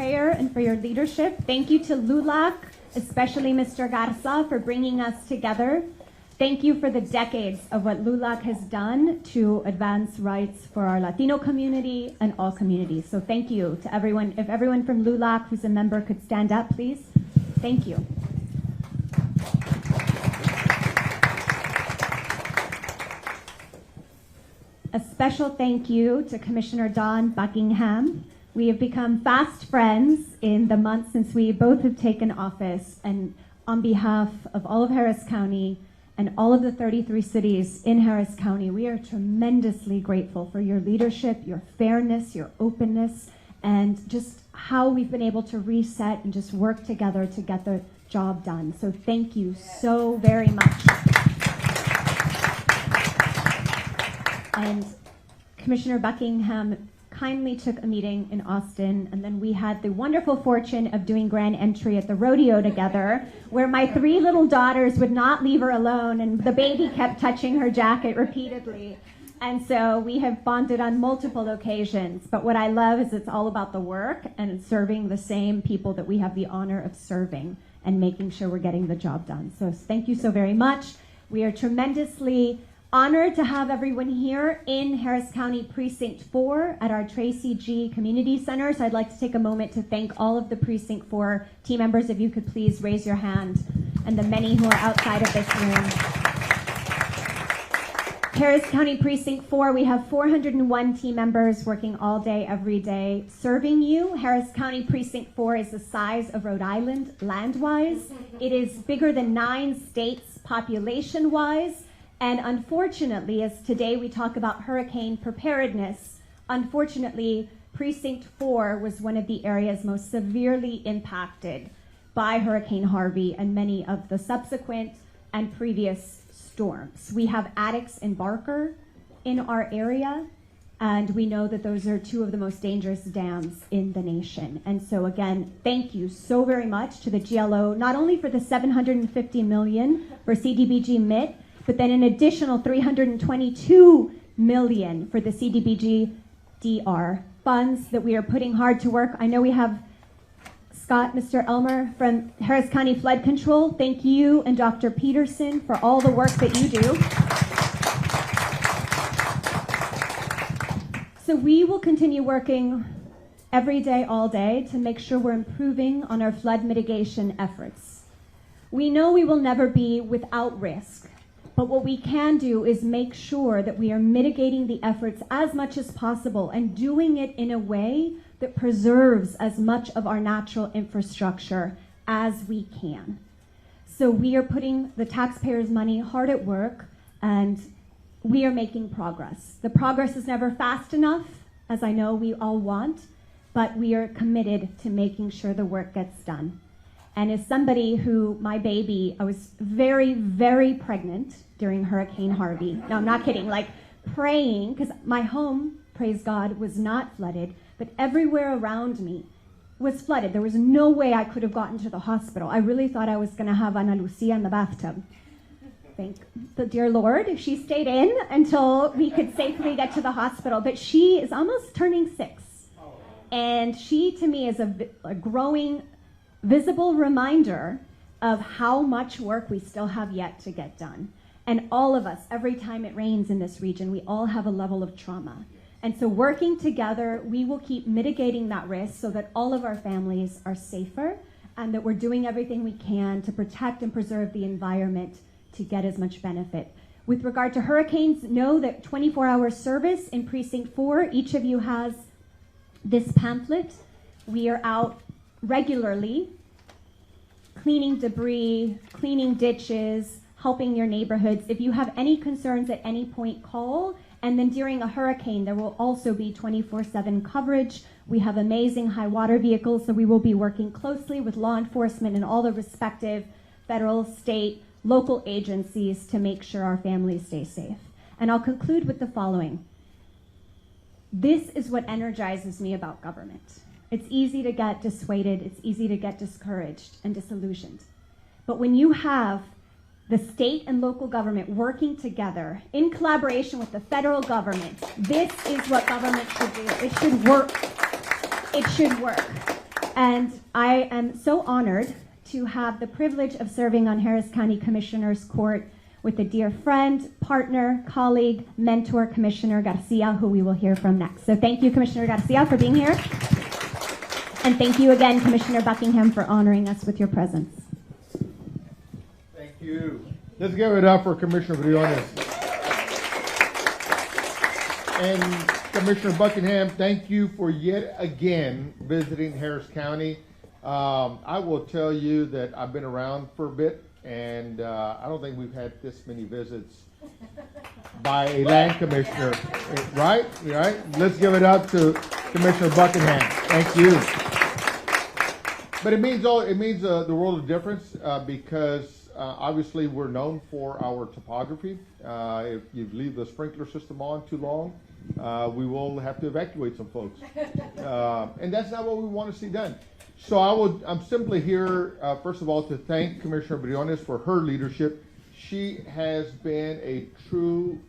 prayer and for your leadership. Thank you to LULAC, especially Mr. Garza, for bringing us together. Thank you for the decades of what LULAC has done to advance rights for our Latino community and all communities. So thank you to everyone. If everyone from LULAC who's a member could stand up, please. Thank you. A special thank you to Commissioner Don Buckingham. We have become fast friends in the months since we both have taken office, and on behalf of all of Harris County and all of the 33 cities in Harris County, we are tremendously grateful for your leadership, your fairness, your openness, and just how we've been able to reset and just work together to get the job done. So thank you so very much. And Commissioner Buckingham kindly took a meeting in Austin, and then we had the wonderful fortune of doing grand entry at the rodeo together, where my 3 little daughters would not leave her alone, and the baby kept touching her jacket repeatedly. And so we have bonded on multiple occasions. But what I love is it's all about the work and serving the same people that we have the honor of serving and making sure we're getting the job done. So thank you so very much. We are tremendously honored to have everyone here in Harris County Precinct 4 at our Tracy G Community Center. So I'd like to take a moment to thank all of the Precinct 4 team members. If you could please raise your hand, and the many who are outside of this room. Harris County Precinct 4, we have 401 team members working all day, every day, serving you. Harris County Precinct 4 is the size of Rhode Island land-wise. It is bigger than 9 states population-wise. And unfortunately, as today we talk about hurricane preparedness, unfortunately, Precinct 4 was one of the areas most severely impacted by Hurricane Harvey and many of the subsequent and previous storms. We have Addicts and Barker in our area, and we know that those are 2 of the most dangerous dams in the nation. And so again, thank you so very much to the GLO, not only for the $750 million for CDBG MIT, but then an additional $322 million for the CDBG DR funds that we are putting hard to work. I know we have Scott, Mr. Elmer from Harris County Flood Control. Thank you, and Dr. Peterson for all the work that you do. So we will continue working every day, all day, to make sure we're improving on our flood mitigation efforts. We know we will never be without risk. But what we can do is make sure that we are mitigating the efforts as much as possible and doing it in a way that preserves as much of our natural infrastructure as we can. So we are putting the taxpayers' money hard at work, and we are making progress. The progress is never fast enough, as I know we all want, but we are committed to making sure the work gets done. And as somebody who, my baby, I was very, very pregnant during Hurricane Harvey. No, I'm not kidding, like praying, because my home, praise God, was not flooded, but everywhere around me was flooded. There was no way I could have gotten to the hospital. I really thought I was gonna have Ana Lucia in the bathtub. Thank the dear Lord, she stayed in until we could safely get to the hospital, but she is almost turning 6. And she, to me, is a growing, visible reminder of how much work we still have yet to get done. And all of us, every time it rains in this region, we all have a level of trauma. And so working together, we will keep mitigating that risk so that all of our families are safer and that we're doing everything we can to protect and preserve the environment to get as much benefit. With regard to hurricanes, know that 24-hour service in Precinct 4, each of you has this pamphlet. We are out regularly cleaning debris, cleaning ditches, helping your neighborhoods. If you have any concerns at any point, call. And then during a hurricane, there will also be 24/7 coverage. We have amazing high water vehicles, so we will be working closely with law enforcement and all the respective federal, state, local agencies to make sure our families stay safe. And I'll conclude with the following. This is what energizes me about government. It's easy to get dissuaded, it's easy to get discouraged and disillusioned. But when you have the state and local government working together in collaboration with the federal government, this is what government should do. It should work. It should work. And I am so honored to have the privilege of serving on Harris County Commissioner's Court with a dear friend, partner, colleague, mentor, Commissioner Garcia, who we will hear from next. So thank you, Commissioner Garcia, for being here. And thank you again, Commissioner Buckingham, for honoring us with your presence. Thank you. Let's give it up for Commissioner Briones. And Commissioner Buckingham, thank you for yet again visiting Harris County. I will tell you that I've been around for a bit, and I don't think we've had this many visits by a land commissioner. Right? Right? Let's give it up to Commissioner Buckingham. Thank you. But it means the world of difference because obviously we're known for our topography. If you leave the sprinkler system on too long, we will have to evacuate some folks, and that's not what we want to see done. So I'm simply here, first of all, to thank Commissioner Briones for her leadership. She has been a true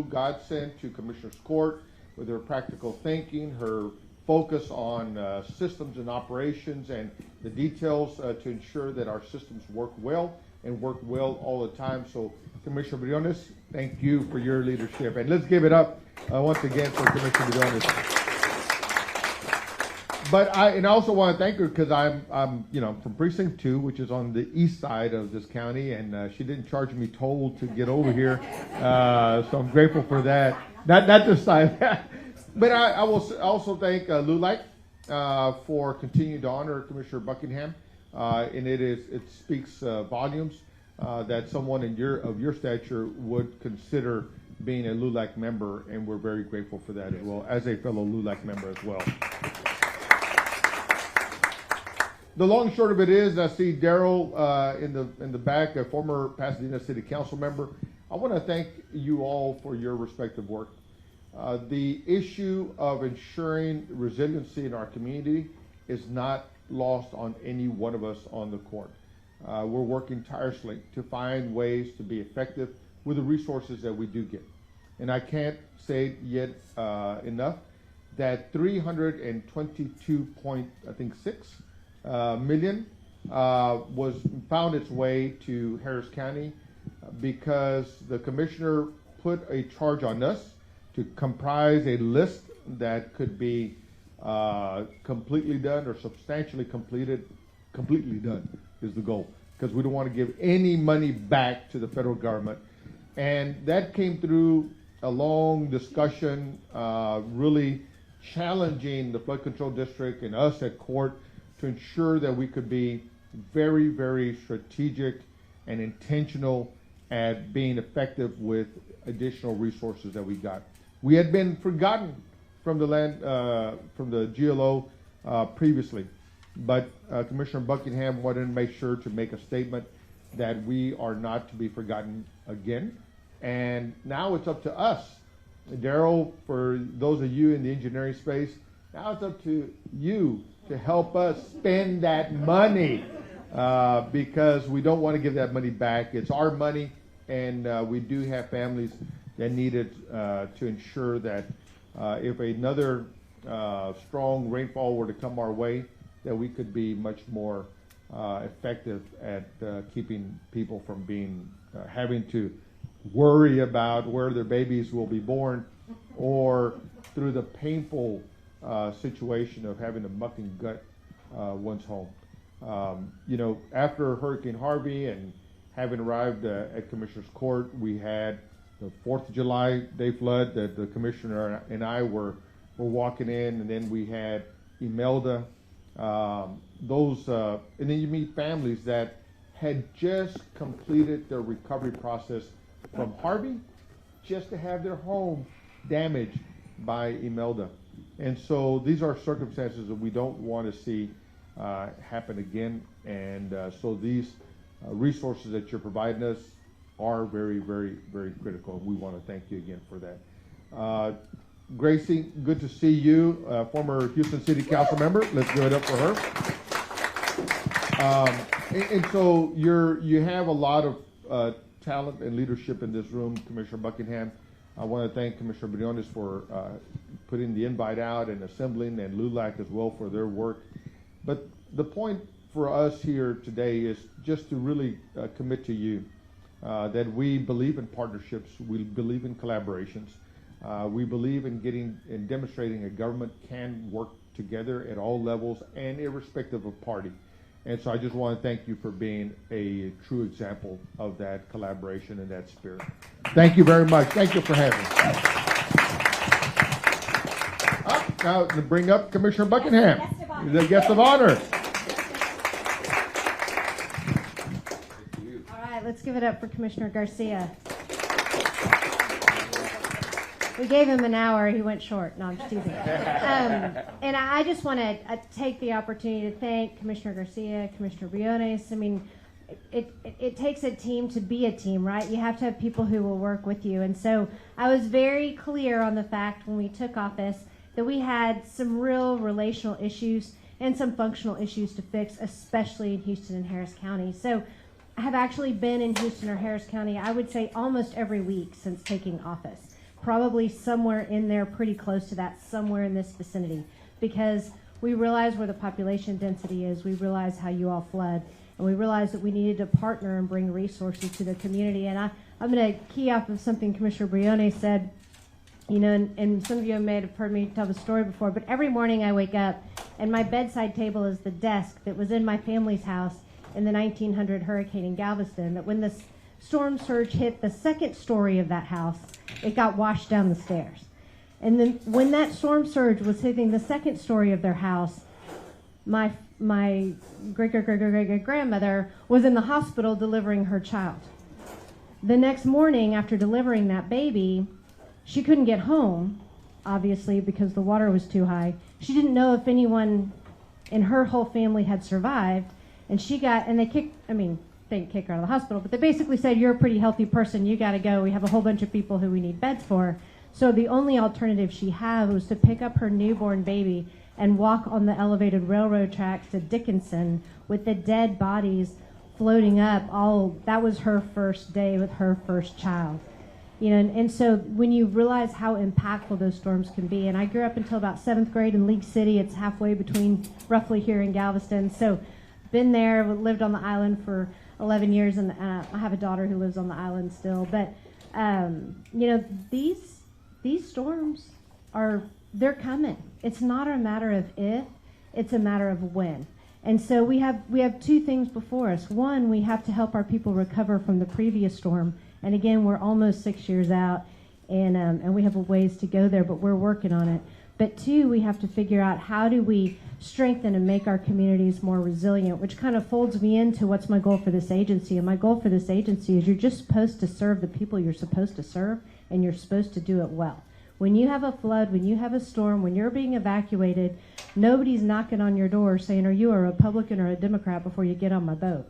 godsend to Commissioner's Court with her practical thinking, her focus on systems and operations and the details to ensure that our systems work well and work well all the time. So Commissioner Briones, thank you for your leadership. And let's give it up once again for Commissioner Briones. But I also want to thank her because I'm from Precinct 2, which is on the east side of this county, and she didn't charge me toll to get over here, so I'm grateful for that. Not this side, but I will also thank LULAC for continuing to honor Commissioner Buckingham, and it speaks volumes that someone of your stature would consider being a LULAC member, and we're very grateful for that as well, as a fellow LULAC member as well. The long and short of it is, I see Daryl in the back, a former Pasadena City Council member. I want to thank you all for your respective work. The issue of ensuring resiliency in our community is not lost on any one of us on the court. We're working tirelessly to find ways to be effective with the resources that we do get. And I can't say yet enough that 322.6 million was found its way to Harris County because the commissioner put a charge on us to comprise a list that could be completely done or substantially completely done is the goal, because we don't want to give any money back to the federal government. And that came through a long discussion, really challenging the flood control district and us at court to ensure that we could be very, very strategic and intentional at being effective with additional resources that we got. We had been forgotten from the land, from the GLO previously, but Commissioner Buckingham wanted to make sure to make a statement that we are not to be forgotten again. And now it's up to us. Daryl, for those of you in the engineering space, now it's up to you to help us spend that money because we don't want to give that money back. It's our money, and we do have families that need it to ensure that if another strong rainfall were to come our way, that we could be much more effective at keeping people from being having to worry about where their babies will be born, or through the painful situation of having to muck and gut one's home. After Hurricane Harvey and having arrived at Commissioner's Court, we had the 4th of July day flood that the Commissioner and I were walking in, and then we had Imelda. And then you meet families that had just completed their recovery process from Harvey, just to have their home damaged by Imelda. And so these are circumstances that we don't want to see happen again. And so these resources that you're providing us are very, very, very critical. We want to thank you again for that. Gracie, good to see you, former Houston City Council member. Let's give it up for her. And so you have a lot of talent and leadership in this room, Commissioner Buckingham. I want to thank Commissioner Briones for putting the invite out and assembling, and LULAC as well for their work. But the point for us here today is just to really commit to you that we believe in partnerships, we believe in collaborations, we believe in getting and demonstrating a government can work together at all levels and irrespective of party. And so I just want to thank you for being a true example of that collaboration and that spirit. Thank you very much. Thank you for having us. Now to bring up Commissioner Buckingham, the guest of honor. All right, let's give it up for Commissioner Garcia. We gave him an hour. He went short. No, I'm just teasing. And I just want to take the opportunity to thank Commissioner Garcia, Commissioner Briones. I mean, it takes a team to be a team, right? You have to have people who will work with you. And so I was very clear on the fact when we took office that we had some real relational issues and some functional issues to fix, especially in Houston and Harris County. So I have actually been in Houston or Harris County, I would say almost every week since taking office. Probably somewhere in there, pretty close to that, somewhere in this vicinity, because we realize where the population density is, we realize how you all flood, and we realized that we needed to partner and bring resources to the community. And I'm going to key off of something Commissioner Briones said, you know, and some of you may have heard me tell the story before, but every morning I wake up, and my bedside table is the desk that was in my family's house in the 1900 hurricane in Galveston, that when the storm surge hit the second story of that house, it got washed down the stairs. And then when that storm surge was hitting the second story of their house, my great-great-great-great-grandmother was in the hospital delivering her child. The next morning, after delivering that baby, she couldn't get home, obviously, because the water was too high. She didn't know if anyone in her whole family had survived, and they kicked her out of the hospital, but they basically said, you're a pretty healthy person, you gotta go, we have a whole bunch of people who we need beds for. So the only alternative she had was to pick up her newborn baby and walk on the elevated railroad tracks to Dickinson with the dead bodies floating up. That was her first day with her first child. You know, and so when you realize how impactful those storms can be, and I grew up until about 7th grade in League City, it's halfway between roughly here in Galveston, so been there, lived on the island for 11 years, and I have a daughter who lives on the island still. But you know, these storms they're coming. It's not a matter of if, it's a matter of when. And so we have two things before us. One, we have to help our people recover from the previous storm. And again, we're almost 6 years out, and we have a ways to go there, but we're working on it. But two, we have to figure out how do we strengthen and make our communities more resilient, which kind of folds me into what's my goal for this agency. And my goal for this agency is you're just supposed to serve the people you're supposed to serve, and you're supposed to do it well. When you have a flood, when you have a storm, when you're being evacuated, nobody's knocking on your door saying, are you a Republican or a Democrat before you get on my boat,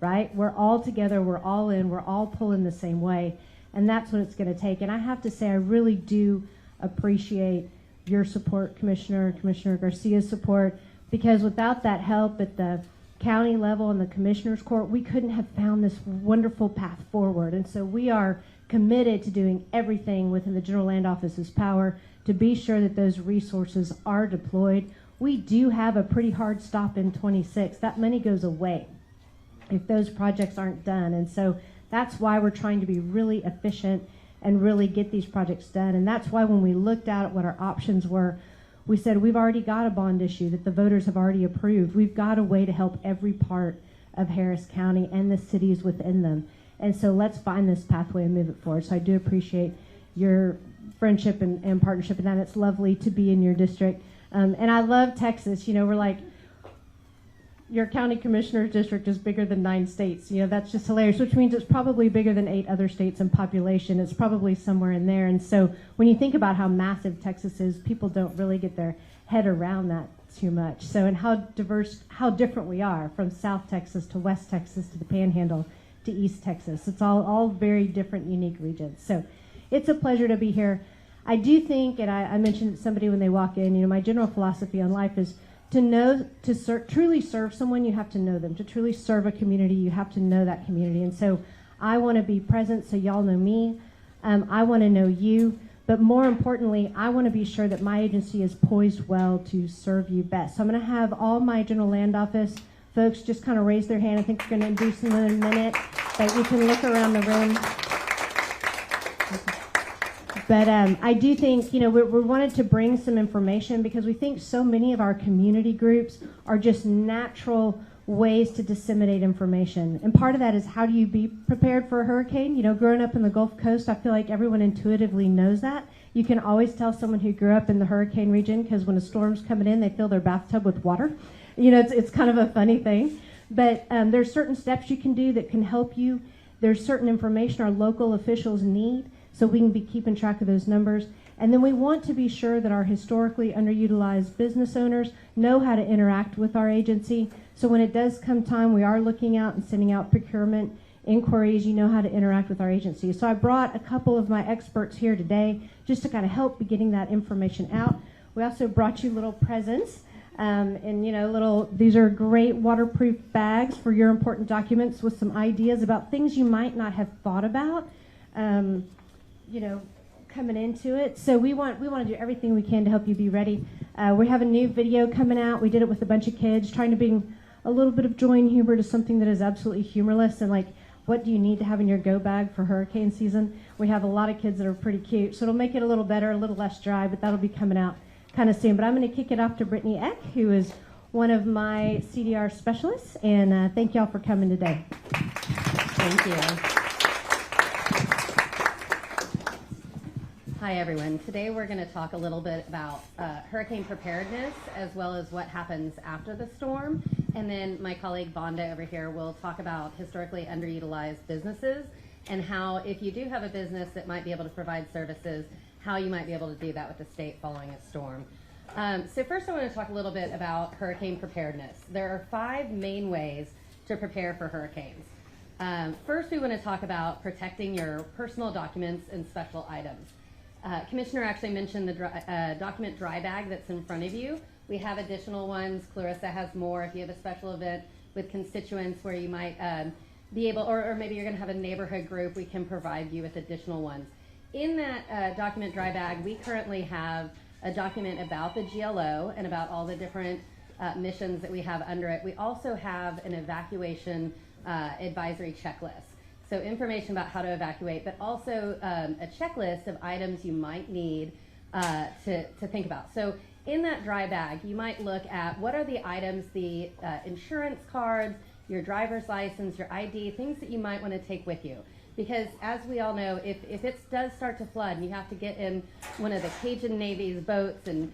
right? We're all together, we're all in, we're all pulling the same way, and that's what it's going to take. And I have to say, I really do appreciate your support, Commissioner Garcia's support, because without that help at the county level and the Commissioner's Court, we couldn't have found this wonderful path forward. And so we are committed to doing everything within the General Land Office's power to be sure that those resources are deployed. We do have a pretty hard stop in 26. That money goes away if those projects aren't done. And so that's why we're trying to be really efficient and really get these projects done. And that's why when we looked at what our options were, we said we've already got a bond issue that the voters have already approved. We've got a way to help every part of Harris County and the cities within them. And so let's find this pathway and move it forward. So I do appreciate your friendship and partnership in that. It's lovely to be in your district. And I love Texas. You know, we're like, your county commissioner's district is bigger than 9 states. You know, that's just hilarious, which means it's probably bigger than 8 other states in population. It's probably somewhere in there. And so when you think about how massive Texas is, people don't really get their head around that too much. So, and how diverse, how different we are from South Texas to West Texas to the Panhandle to East Texas. It's all very different, unique regions. So it's a pleasure to be here. I do think, and I mentioned to somebody when they walk in, you know, my general philosophy on life is to truly serve someone, you have to know them. To truly serve a community, you have to know that community. And so I want to be present so y'all know me. I want to know you, But more importantly, I want to be sure that my agency is poised well to serve you best. So I'm going to have all my general land office folks just kind of raise their hand. I think we're going to do some in a minute, but you can look around the room. But I do think, we wanted to bring some information because we think so many of our community groups are just natural ways to disseminate information. And part of that is, how do you be prepared for a hurricane? Growing up in the Gulf Coast, I feel like everyone intuitively knows that. You can always tell someone who grew up in the hurricane region, because when a storm's coming in, they fill their bathtub with water. It's kind of a funny thing. But there's certain steps you can do that can help you. There's certain information our local officials need, so we can be keeping track of those numbers. And then we want to be sure that our historically underutilized business owners know how to interact with our agency. So when it does come time, we are looking out and sending out procurement inquiries, you know how to interact with our agency. So I brought a couple of my experts here today just to kind of help be getting that information out. We also brought you little presents. These are great waterproof bags for your important documents with some ideas about things you might not have thought about, coming into it. So we want to do everything we can to help you be ready. We have a new video coming out. We did it with a bunch of kids, trying to bring a little bit of joy and humor to something that is absolutely humorless, and what do you need to have in your go bag for hurricane season? We have a lot of kids that are pretty cute, so it'll make it a little better, a little less dry, but that'll be coming out kind of soon. But I'm going to kick it off to Brittany Eck, who is one of my CDR specialists, and thank y'all for coming today. Thank you. Hi, everyone. Today we're going to talk a little bit about hurricane preparedness, as well as what happens after the storm. And then my colleague Vonda over here will talk about historically underutilized businesses and how, if you do have a business that might be able to provide services, how you might be able to do that with the state following a storm. So first I want to talk a little bit about hurricane preparedness. There are 5 main ways to prepare for hurricanes. First, we want to talk about protecting your personal documents and special items. Commissioner actually mentioned the document dry bag that's in front of you. We have additional ones. Clarissa has more. If you have a special event with constituents where you might be able, or maybe you're going to have a neighborhood group, we can provide you with additional ones. In that document dry bag, we currently have a document about the GLO and about all the different missions that we have under it. We also have an evacuation advisory checklist. So information about how to evacuate, but also a checklist of items you might need to think about. So in that dry bag, you might look at what are the items, the insurance cards, your driver's license, your ID, things that you might want to take with you. Because as we all know, if it does start to flood and you have to get in one of the Cajun Navy's boats and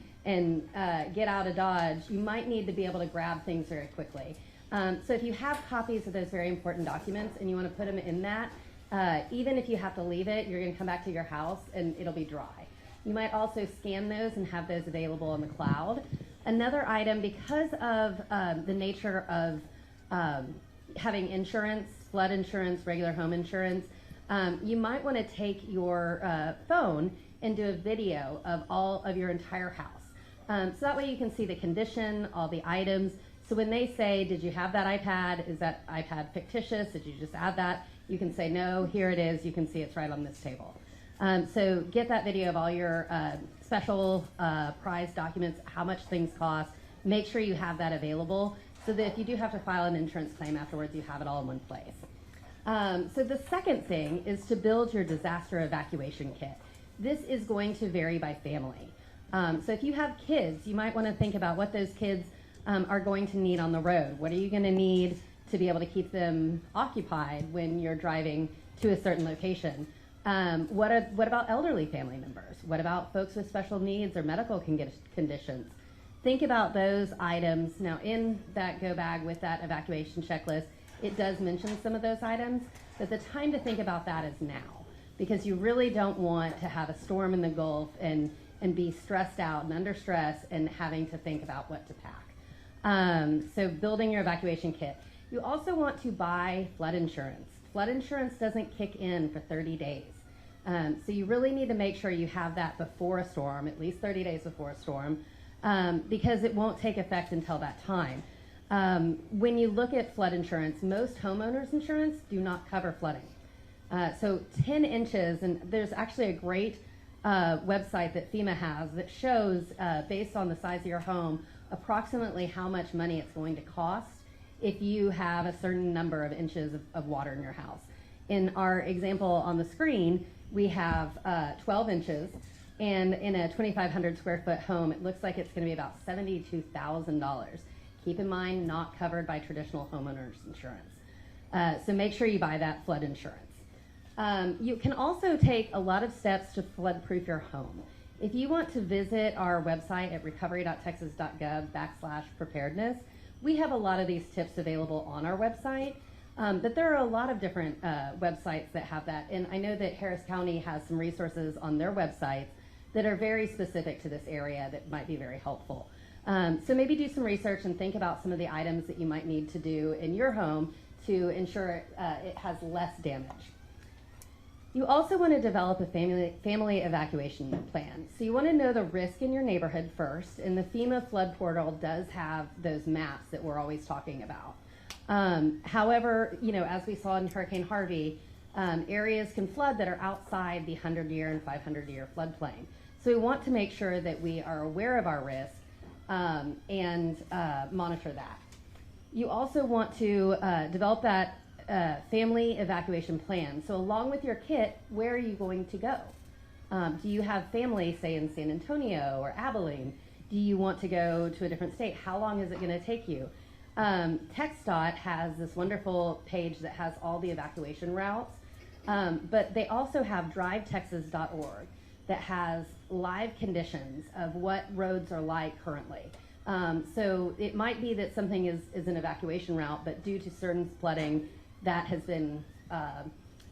get out of Dodge, you might need to be able to grab things very quickly. So if you have copies of those very important documents and you want to put them in that, even if you have to leave it, you're going to come back to your house and it'll be dry. You might also scan those and have those available in the cloud. Another item, because of the nature of having insurance, flood insurance, regular home insurance, you might want to take your phone and do a video of all of your entire house. So that way you can see the condition, all the items. So when they say, did you have that iPad? Is that iPad fictitious? Did you just add that? You can say, no, here it is. You can see it's right on this table. So get that video of all your special prize documents, how much things cost. Make sure you have that available so that if you do have to file an insurance claim afterwards, you have it all in one place. So the second thing is to build your disaster evacuation kit. This is going to vary by family. So if you have kids, you might want to think about what those kids are going to need on the road. What are you going to need to be able to keep them occupied when you're driving to a certain location? What about elderly family members? What about folks with special needs or medical conditions? Think about those items. Now, in that go bag with that evacuation checklist, it does mention some of those items, but the time to think about that is now, because you really don't want to have a storm in the Gulf and be stressed out and under stress and having to think about what to pack. So building your evacuation kit. You also want to buy flood insurance. Flood insurance doesn't kick in for 30 days. So you really need to make sure you have that before a storm, at least 30 days before a storm, because it won't take effect until that time. When you look at flood insurance, most homeowners insurance do not cover flooding. So 10 inches, and there's actually a great website that FEMA has that shows, based on the size of your home, approximately how much money it's going to cost if you have a certain number of inches of water in your house. In our example on the screen, we have 12 inches, and in a 2,500 square foot home, it looks like it's going to be about $72,000. Keep in mind, not covered by traditional homeowners insurance. So make sure you buy that flood insurance. You can also take a lot of steps to flood-proof your home. If you want to visit our website at recovery.texas.gov/preparedness, we have a lot of these tips available on our website, but there are a lot of different websites that have that. And I know that Harris County has some resources on their websites that are very specific to this area that might be very helpful. So maybe do some research and think about some of the items that you might need to do in your home to ensure it has less damage. You also want to develop a family evacuation plan. So you want to know the risk in your neighborhood first, and the FEMA flood portal does have those maps that we're always talking about. However, as we saw in Hurricane Harvey, areas can flood that are outside the 100-year and 500-year floodplain. So we want to make sure that we are aware of our risk and monitor that. You also want to develop that family evacuation plan. So along with your kit, where are you going to go? Do you have family, say, in San Antonio or Abilene? Do you want to go to a different state? How long is it going to take you? TxDOT has this wonderful page that has all the evacuation routes, but they also have drivetexas.org that has live conditions of what roads are like currently. So it might be that something is an evacuation route, but due to certain flooding, that has been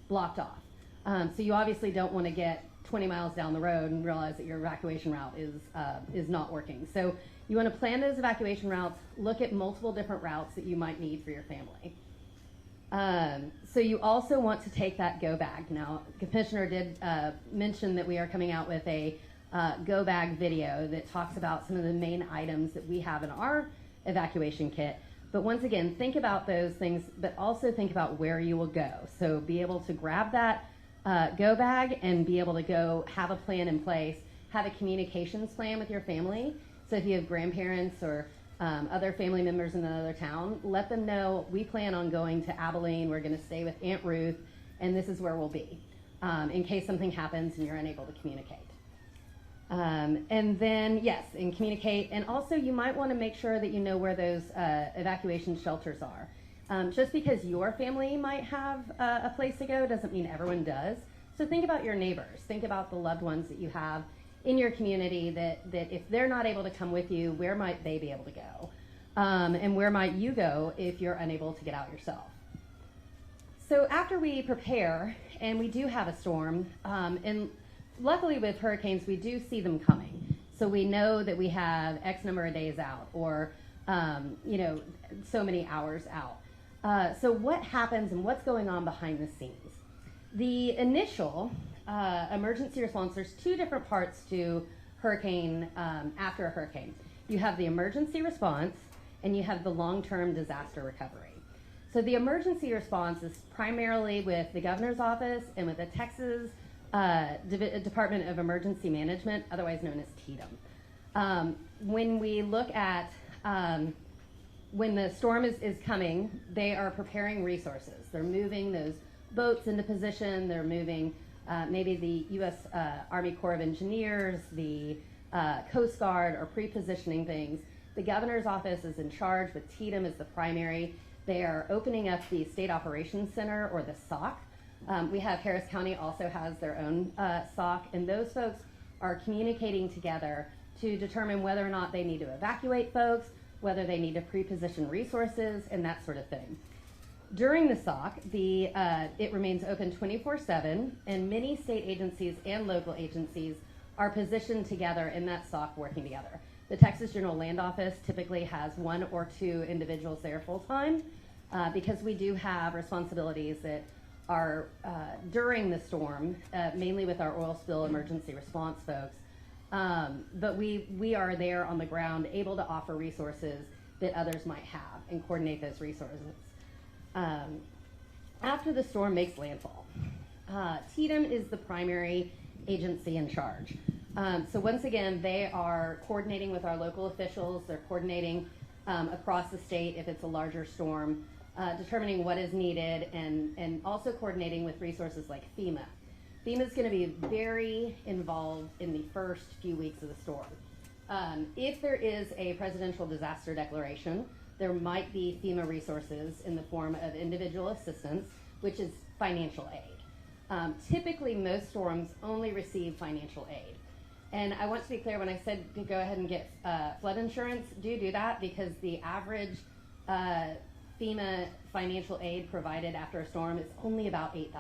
blocked off. So you obviously don't want to get 20 miles down the road and realize that your evacuation route is not working. So you want to plan those evacuation routes, look at multiple different routes that you might need for your family. So you also want to take that go bag. Now, Commissioner did mention that we are coming out with a go bag video that talks about some of the main items that we have in our evacuation kit. But once again, think about those things, but also think about where you will go. So be able to grab that go bag and be able to go have a plan in place, have a communications plan with your family. So if you have grandparents or other family members in another town, let them know we plan on going to Abilene, we're going to stay with Aunt Ruth, and this is where we'll be in case something happens and you're unable to communicate. And then, yes, and communicate. And also, you might want to make sure that you know where those evacuation shelters are. Just because your family might have a place to go doesn't mean everyone does. So think about your neighbors. Think about the loved ones that you have in your community that if they're not able to come with you, where might they be able to go? And where might you go if you're unable to get out yourself? So after we prepare, and we do have a storm, and luckily with hurricanes, we do see them coming. So we know that we have X number of days out or, so many hours out. So what happens and what's going on behind the scenes? The initial emergency response, there's two different parts to hurricane, after a hurricane. You have the emergency response and you have the long-term disaster recovery. So the emergency response is primarily with the governor's office and with the Texas Department of Emergency Management, otherwise known as TDEM. When we look at when the storm is coming, they are preparing resources. They're moving those boats into position. They're moving maybe the U.S. Army Corps of Engineers, the Coast Guard are pre-positioning things. The governor's office is in charge, but TDEM is the primary. They are opening up the State Operations Center, or the SOC. We have Harris County also has their own SOC, and those folks are communicating together to determine whether or not they need to evacuate folks, whether they need to pre-position resources, and that sort of thing. During the SOC, it remains open 24/7, and many state agencies and local agencies are positioned together in that SOC working together. The Texas General Land Office typically has 1 or 2 individuals there full-time because we do have responsibilities that are during the storm, mainly with our oil spill emergency response folks. But we are there on the ground, able to offer resources that others might have and coordinate those resources. After the storm makes landfall, TDEM is the primary agency in charge. So once again, they are coordinating with our local officials. They're coordinating across the state if it's a larger storm, determining what is needed, and also coordinating with resources like FEMA. FEMA is going to be very involved in the first few weeks of the storm. If there is a presidential disaster declaration, there might be FEMA resources in the form of individual assistance, which is financial aid. Typically, most storms only receive financial aid. And I want to be clear, when I said to go ahead and get flood insurance, do that, because the average FEMA financial aid provided after a storm is only about $8,000.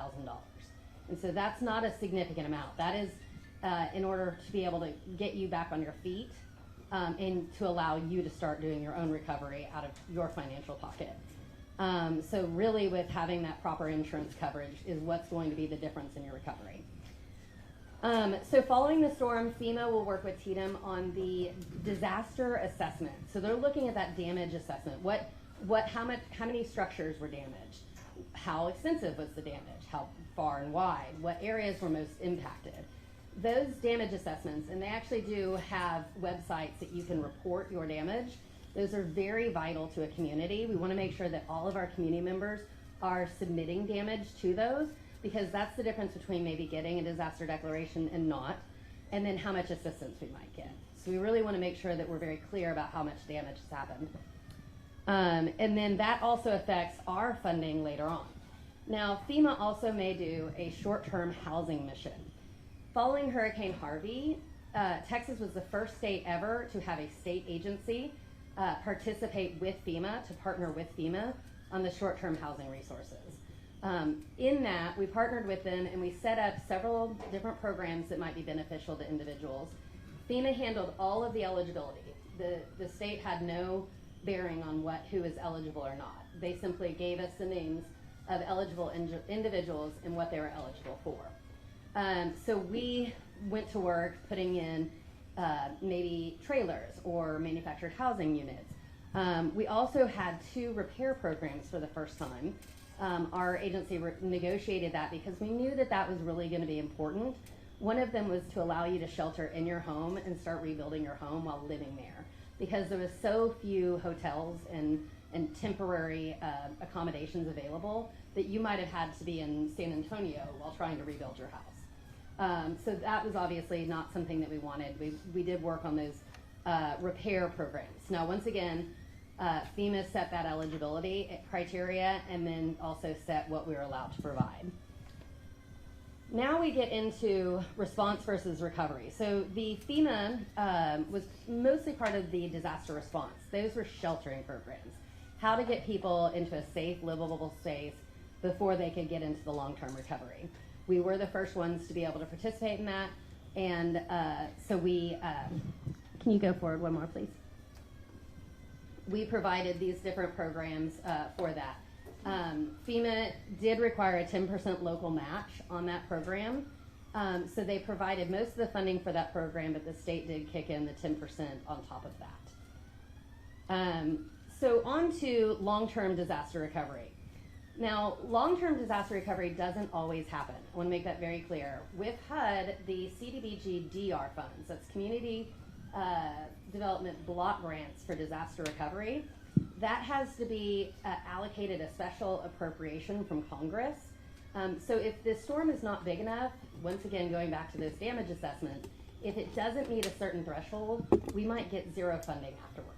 And so that's not a significant amount. That is in order to be able to get you back on your feet and to allow you to start doing your own recovery out of your financial pocket. So really, with having that proper insurance coverage is what's going to be the difference in your recovery. So following the storm, FEMA will work with TDM on the disaster assessment. So they're looking at that damage assessment. How many structures were damaged? How extensive was the damage? How far and wide? What areas were most impacted? Those damage assessments, and they actually do have websites that you can report your damage. Those are very vital to a community. We want to make sure that all of our community members are submitting damage to those, because that's the difference between maybe getting a disaster declaration and not, and then how much assistance we might get. So we really want to make sure that we're very clear about how much damage has happened. And then that also affects our funding later on. Now, FEMA also may do a short-term housing mission. Following Hurricane Harvey, Texas was the first state ever to have a state agency participate with FEMA, to partner with FEMA on the short-term housing resources. In that, we partnered with them and we set up several different programs that might be beneficial to individuals. FEMA handled all of the eligibility. The state had no bearing on who is eligible or not. They simply gave us the names of eligible individuals and what they were eligible for. So we went to work putting in maybe trailers or manufactured housing units. We also had 2 repair programs for the first time. Our agency negotiated that because we knew that that was really going to be important. One of them was to allow you to shelter in your home and start rebuilding your home while living there, because there was so few hotels and temporary accommodations available that you might have had to be in San Antonio while trying to rebuild your house. So that was obviously not something that we wanted. We did work on those repair programs. Now, once again, FEMA set that eligibility criteria and then also set what we were allowed to provide. Now we get into response versus recovery. So the FEMA was mostly part of the disaster response. Those were sheltering programs. How to get people into a safe, livable space before they could get into the long-term recovery. We were the first ones to be able to participate in that. And so we, can you go forward one more, please? We provided these different programs for that. FEMA did require a 10% local match on that program. So they provided most of the funding for that program, but the state did kick in the 10% on top of that. So on to long-term disaster recovery. Now, long-term disaster recovery doesn't always happen. I want to make that very clear. With HUD, the CDBG DR funds, that's Community Development Block Grants for Disaster Recovery, that has to be allocated a special appropriation from Congress. So if the storm is not big enough, once again, going back to those damage assessments, if it doesn't meet a certain threshold, we might get 0 funding afterwards.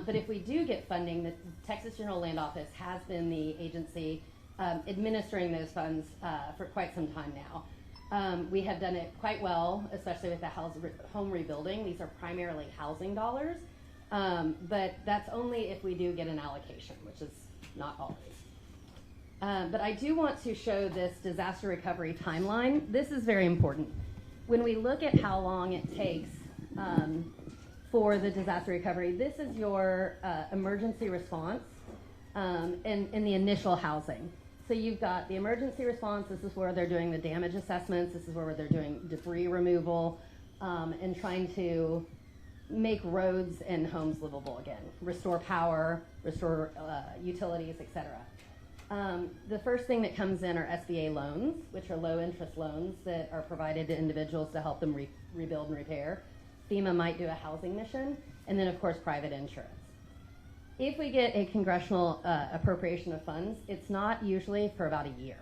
But if we do get funding, the Texas General Land Office has been the agency administering those funds for quite some time now. We have done it quite well, especially with the home rebuilding. These are primarily housing dollars, but that's only if we do get an allocation, which is not always. But I do want to show this disaster recovery timeline. This is very important. When we look at how long it takes for the disaster recovery, this is your emergency response and the initial housing. So you've got the emergency response. This is where they're doing the damage assessments. This is where they're doing debris removal and trying to make roads and homes livable again, restore power, restore utilities, etc. The first thing that comes in are SBA loans, which are low interest loans that are provided to individuals to help them rebuild and repair. FEMA might do a housing mission, and then of course private insurance. If we get a congressional appropriation of funds, it's not usually for about a year.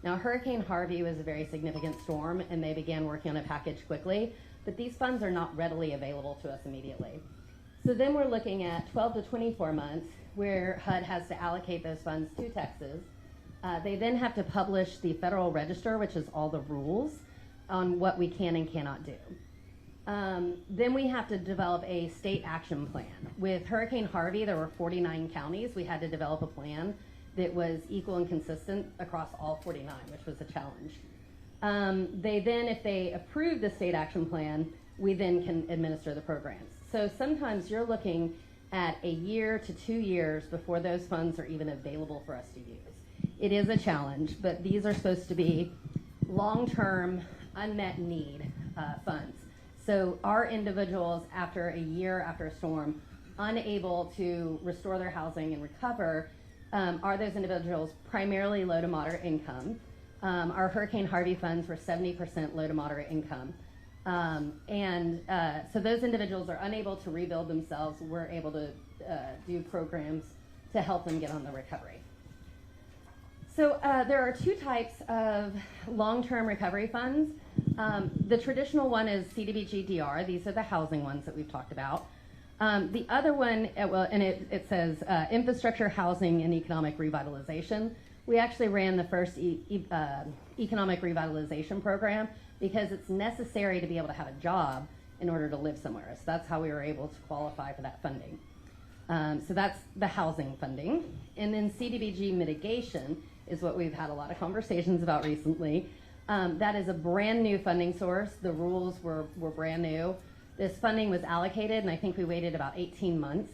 Now, Hurricane Harvey was a very significant storm, and they began working on a package quickly, but these funds are not readily available to us immediately. So then we're looking at 12 to 24 months where HUD has to allocate those funds to Texas. They then have to publish the Federal Register, which is all the rules on what we can and cannot do. Then we have to develop a state action plan. With Hurricane Harvey, there were 49 counties. We had to develop a plan that was equal and consistent across all 49, which was a challenge. They then, if they approve the state action plan, we then can administer the programs. So sometimes you're looking at a year to 2 years before those funds are even available for us to use. It is a challenge, but these are supposed to be long-term, unmet need funds. So our individuals, after a year after a storm, unable to restore their housing and recover, are those individuals primarily low to moderate income. Our Hurricane Harvey funds were 70% low to moderate income. So those individuals are unable to rebuild themselves. We're able to do programs to help them get on the recovery. So there are two types of long-term recovery funds. The traditional one is CDBG-DR. These are the housing ones that we've talked about. The other one, it says infrastructure, housing, and economic revitalization. We actually ran the first economic revitalization program because it's necessary to be able to have a job in order to live somewhere. So that's how we were able to qualify for that funding. So that's the housing funding. And then CDBG mitigation is what we've had a lot of conversations about recently. That is a brand new funding source. The rules were brand new. This funding was allocated, and I think we waited about 18 months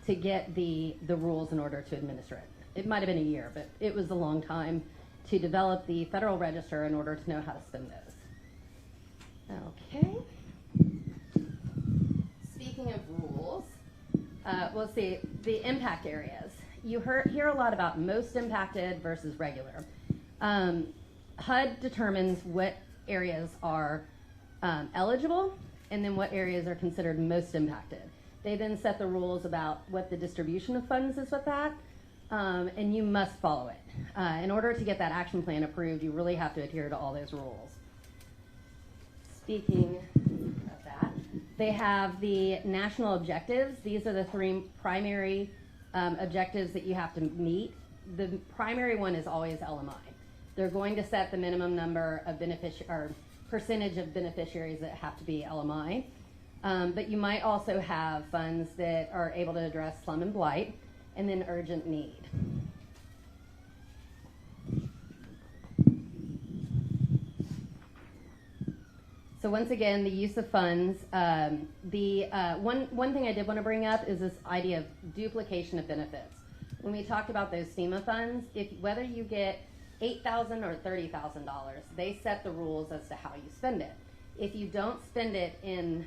to get the rules in order to administer it. It might have been a year, but it was a long time to develop the Federal Register in order to know how to spend those. Okay. Speaking of rules, we'll see the impact areas. You hear a lot about most impacted versus regular. HUD determines what areas are eligible and then what areas are considered most impacted. They then set the rules about what the distribution of funds is with that, and you must follow it. In order to get that action plan approved, you really have to adhere to all those rules. Speaking of that, they have the national objectives. These are the three primary objectives that you have to meet. The primary one is always LMI. They're going to set the minimum number of percentage of beneficiaries that have to be LMI. But you might also have funds that are able to address slum and blight, and then urgent need. So once again, the use of funds. One thing I did want to bring up is this idea of duplication of benefits. When we talked about those FEMA funds, whether you get $8,000 or $30,000, they set the rules as to how you spend it. If you don't spend it in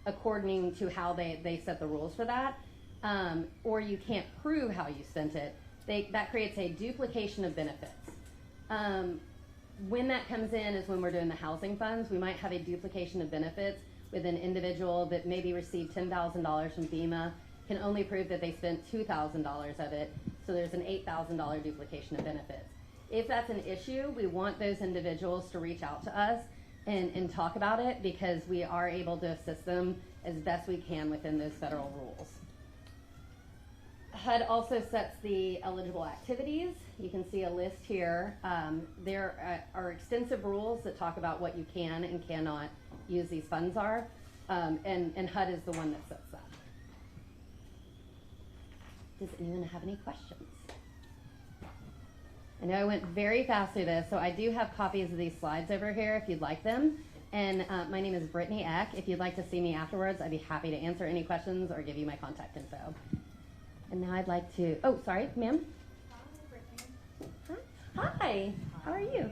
according to how they set the rules for that, or you can't prove how you spent it, that creates a duplication of benefits. When that comes in is when we're doing the housing funds. We might have a duplication of benefits with an individual that maybe received $10,000 from FEMA, can only prove that they spent $2,000 of it, so there's an $8,000 duplication of benefits. If that's an issue, we want those individuals to reach out to us and talk about it, because we are able to assist them as best we can within those federal rules. HUD also sets the eligible activities. You can see a list here. There are extensive rules that talk about what you can and cannot use these funds are, and HUD is the one that sets that. Does anyone have any questions? I know I went very fast through this, so I do have copies of these slides over here if you'd like them. And my name is Brittany Eck. If you'd like to see me afterwards, I'd be happy to answer any questions or give you my contact info. And now I'd like to, oh, sorry, ma'am? Hi, Brittany. Hi, how are you?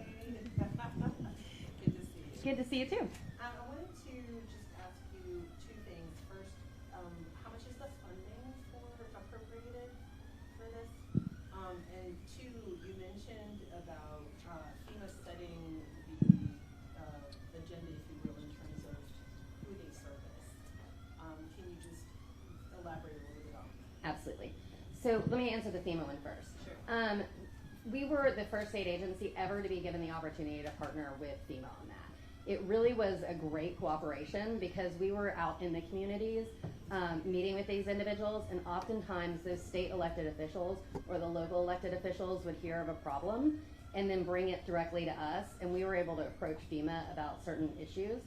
Good to see you. Good to see you too. I wanted to just ask you two things. First, how much is the funding appropriated for this? And elaborate a little bit on. Absolutely. So let me answer the FEMA one first. Sure. We were the first state agency ever to be given the opportunity to partner with FEMA on that. It really was a great cooperation because we were out in the communities meeting with these individuals, and oftentimes those state elected officials or the local elected officials would hear of a problem and then bring it directly to us, and we were able to approach FEMA about certain issues.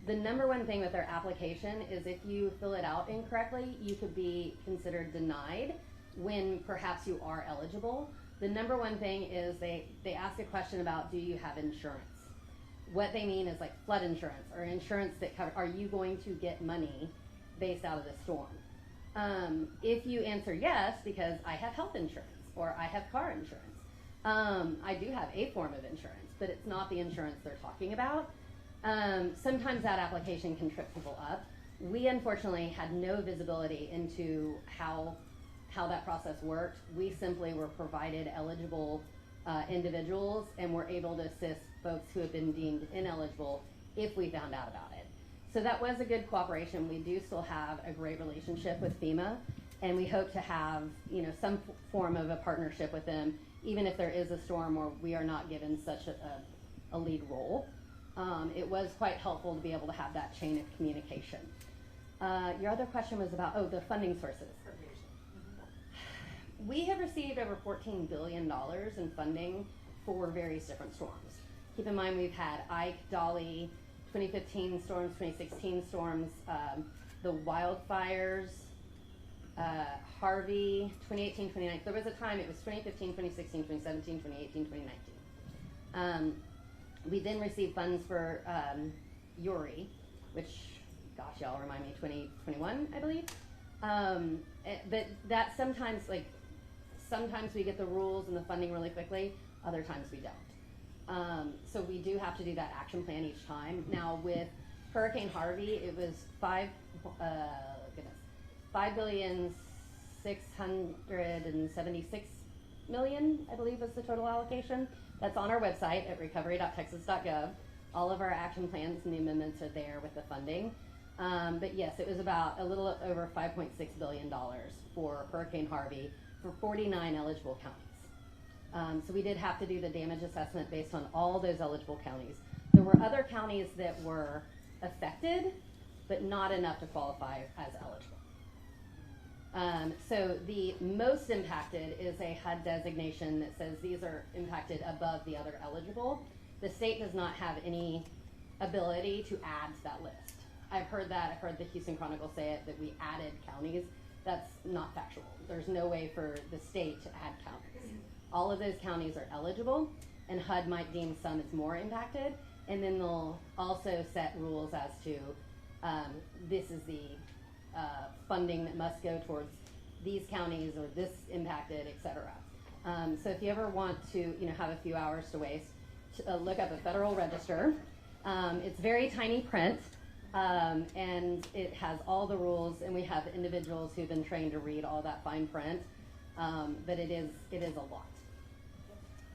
The number one thing with their application is if you fill it out incorrectly, you could be considered denied when perhaps you are eligible. The number one thing is they ask a question about, do you have insurance? What they mean is like flood insurance or insurance that cover, are you going to get money based out of the storm? If you answer yes, because I have health insurance or I have car insurance, I do have a form of insurance, but it's not the insurance they're talking about. Sometimes that application can trip people up. We unfortunately had no visibility into how that process worked. We simply were provided eligible individuals and were able to assist folks who have been deemed ineligible if we found out about it. So that was a good cooperation. We do still have a great relationship with FEMA, and we hope to have some form of a partnership with them, even if there is a storm or we are not given such a lead role. It was quite helpful to be able to have that chain of communication. Your other question was about, the funding sources. We have received over $14 billion in funding for various different storms. Keep in mind we've had Ike, Dolly, 2015 storms, 2016 storms, the wildfires, Harvey, 2018, 2019. There was a time it was 2015, 2016, 2017, 2018, 2019. We then received funds for Uri, which, gosh, y'all remind me, 2021, I believe. But that sometimes we get the rules and the funding really quickly, other times we don't. So we do have to do that action plan each time. Now with Hurricane Harvey, it was $5,676,000,000, I believe was the total allocation. That's on our website at recovery.texas.gov. All of our action plans and the amendments are there with the funding. But yes, it was about a little over $5.6 billion for Hurricane Harvey for 49 eligible counties. So we did have to do the damage assessment based on all those eligible counties. There were other counties that were affected, but not enough to qualify as eligible. So the most impacted is a HUD designation that says these are impacted above the other eligible. The state does not have any ability to add to that list. I've heard that. I've heard the Houston Chronicle say it, that we added counties. That's not factual. There's no way for the state to add counties. All of those counties are eligible, and HUD might deem some as more impacted, and then they'll also set rules as to this is the funding that must go towards these counties or this impacted, etc. So if you ever want to have a few hours to waste, look up a Federal Register. It's very tiny print, and it has all the rules, and we have individuals who've been trained to read all that fine print, but it is a lot.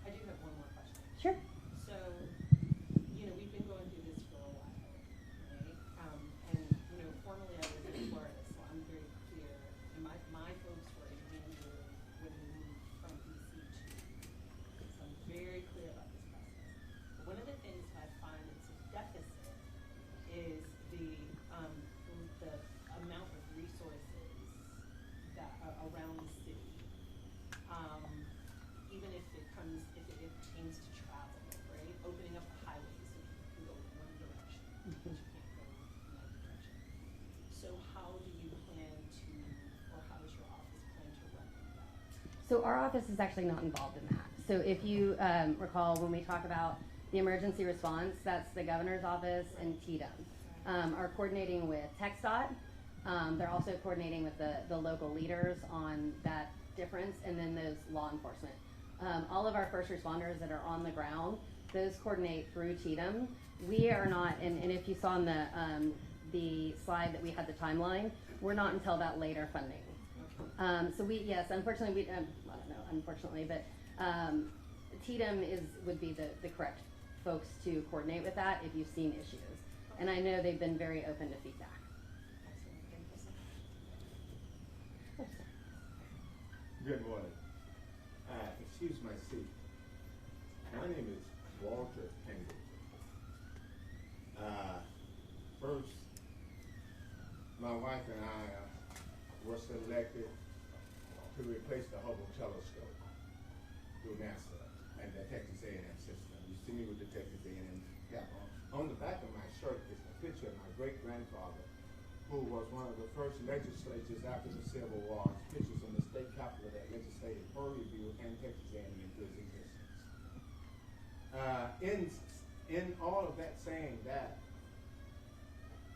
I do have one more question. Sure. So, we've been going through this for a while, right? And, formerly I was in Florida, so I'm very clear. And my folks were in Andrew when we moved from DC to. So I'm very clear about this process. But one of the things I find that's a deficit is the amount of resources that are around the city. Even if it pertains to travel, right? Opening up the highway so people can go in one direction, but you can't go in another direction. So how do you plan to, or how does your office plan to run that? So our office is actually not involved in that. So if you recall, when we talk about the emergency response, that's the governor's office and TDM are coordinating with TxDOT. They're also coordinating with the local leaders on that difference, and then those law enforcement. All of our first responders that are on the ground, those coordinate through TDM. We are not, and if you saw on the slide that we had the timeline, we're not until that later funding. So unfortunately, I don't know, unfortunately, but TDM would be the correct folks to coordinate with that if you've seen issues. And I know they've been very open to feedback. Excellent. Thank you so much. Good morning. Excuse my seat. My name is Walter Pendleton. First, my wife and I were selected to replace the Hubble telescope through NASA and the Texas A&M system. You see me with the Texas A&M cap on. On the back of my shirt is a picture of my great-grandfather, who was one of the first legislators after the Civil War. His pictures in the state capitol that legislated for review and Texas A&M into its existence. In all of that saying that,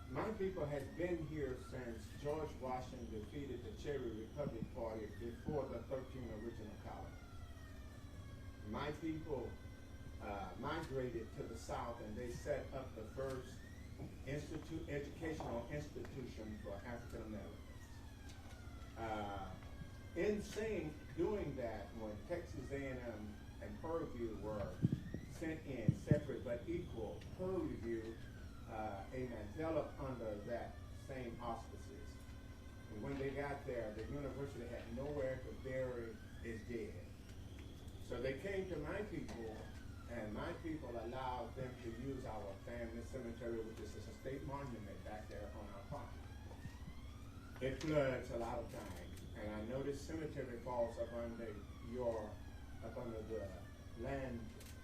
my people has been here since George Washington defeated the Cherry Republic Party before the 13 original colonies. My people migrated to the South, and they set up the first educational institution for African Americans. Doing that, when Texas A&M and Pearl Review were sent in separate but equal, Pearl Review, developed under that same auspices. And when they got there, the university had nowhere to bury its dead. So they came to my people, and my people allowed them to use our family cemetery, which is a state monument back there on our property. It floods a lot of times, and I know this cemetery falls up under the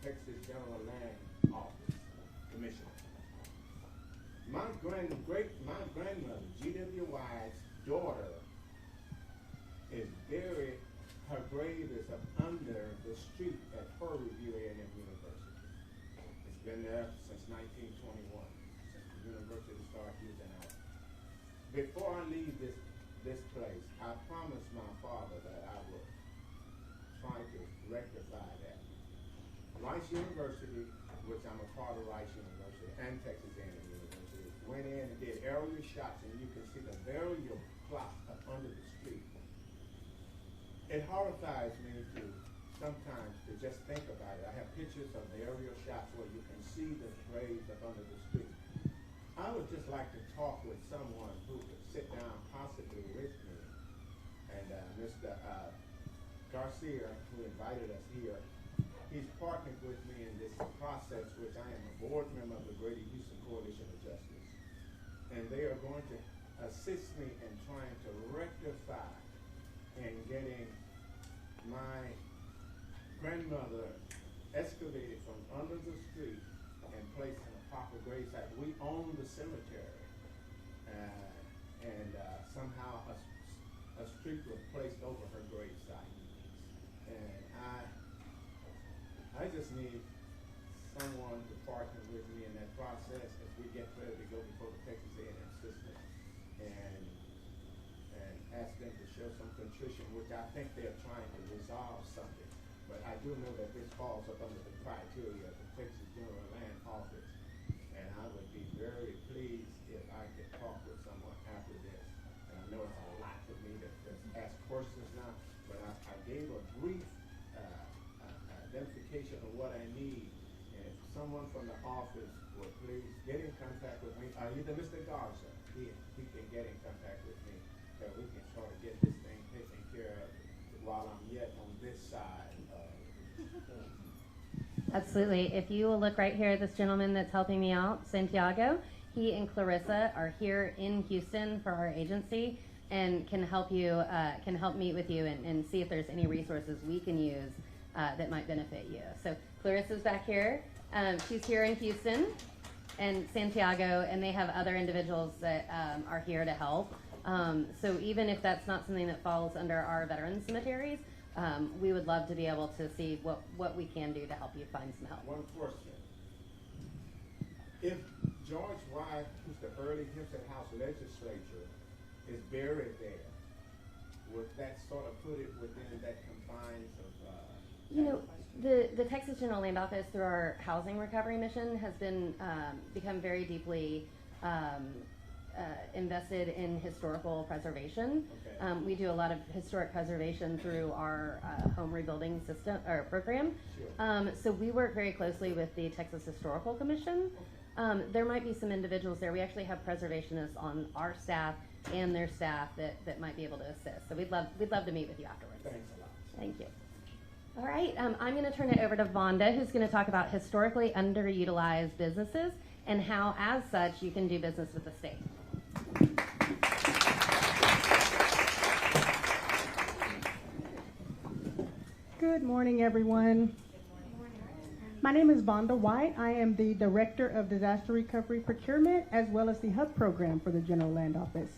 Texas General Land Office Commission. My grandmother, G.W. White's daughter, is buried. Her grave is up under the street at Pearl Review A&M University. It's been there since 1921, since the university started using it. Before I leave this place, I promised my father that I would try to rectify that. Rice University, which I'm a part of Rice University, and Texas A&M University, went in and did aerial shots, and you can see the burial plot up under the street. It horrifies me sometimes to just think about it. I have pictures of the aerial shots where you can see the graves up under the street. I would just like to talk with someone who could sit down possibly with me. And Mr. Garcia, who invited us here, he's partnered with me in this process, which I am a board member of the Greater Houston Coalition of Justice. And they are going to assist me in trying to rectify and getting my grandmother excavated from under the street and placed in a proper gravesite. We own the cemetery, and somehow a street was placed over her gravesite. And I just need someone to partner with me in that process as we get ready to go before the Texas A&M system and ask them to show some contrition, which I think they're trying to resolve something. But I do know that this falls up under the criteria of the Texas General Land Office. And I would be very pleased if I could talk with someone after this. And I know it's a lot for me to just ask questions now, but I gave a brief identification of what I need. And if someone from the office would please get in contact with me, either Mr. Garza, he can get in contact with me, that we can try to get this thing taken care of while I'm yet on this side of Absolutely. If you will look right here, this gentleman that's helping me out, Santiago, he and Clarissa are here in Houston for our agency and can help meet with you and see if there's any resources we can use that might benefit you. So Clarissa's back here. She's here in Houston, and Santiago, and they have other individuals that are here to help. So even if that's not something that falls under our veteran cemeteries, we would love to be able to see what we can do to help you find some help. One question. If George White, who's the early Hempstead House legislature, is buried there, would that sort of put it within that confines of... The Texas General Land Office, through our housing recovery mission, has been become very deeply invested in historical preservation. Okay. We do a lot of historic preservation through our home rebuilding system or program. Sure. So we work very closely with the Texas Historical Commission. There might be some individuals there. We actually have preservationists on our staff and their staff that might be able to assist. So we'd love to meet with you afterwards. Thanks a lot. Thank you. All right, I'm going to turn it over to Vonda, who's going to talk about historically underutilized businesses and how, as such, you can do business with the state. Good morning, everyone. My name is Vonda White. I am the Director of Disaster Recovery Procurement as well as the HUB program for the General Land Office.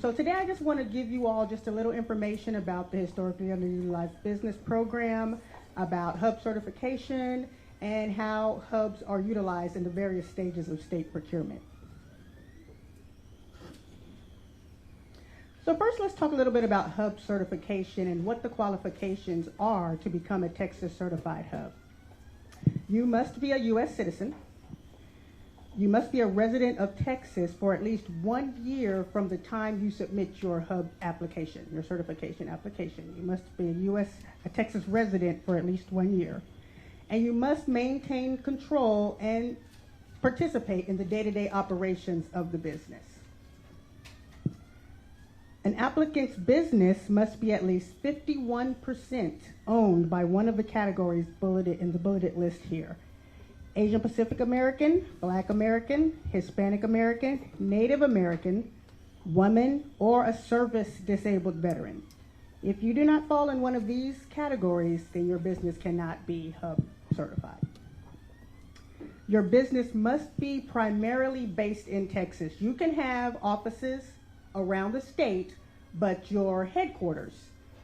So today I just want to give you all just a little information about the Historically Underutilized Business Program, about HUB certification, and how HUBs are utilized in the various stages of state procurement. So first, let's talk a little bit about HUB certification and what the qualifications are to become a Texas certified HUB. You must be a U.S. citizen. You must be a resident of Texas for at least 1 year from the time you submit your HUB application, your certification application. You must be a Texas resident for at least 1 year. And you must maintain control and participate in the day-to-day operations of the business. An applicant's business must be at least 51% owned by one of the categories bulleted in the bulleted list here. Asian Pacific American, Black American, Hispanic American, Native American, woman, or a service-disabled veteran. If you do not fall in one of these categories, then your business cannot be HUB certified. Your business must be primarily based in Texas. You can have offices around the state, but your headquarters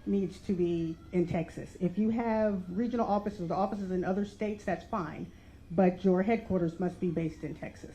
needs to be in Texas. If you have regional offices or offices in other states, that's fine, but your headquarters must be based in Texas.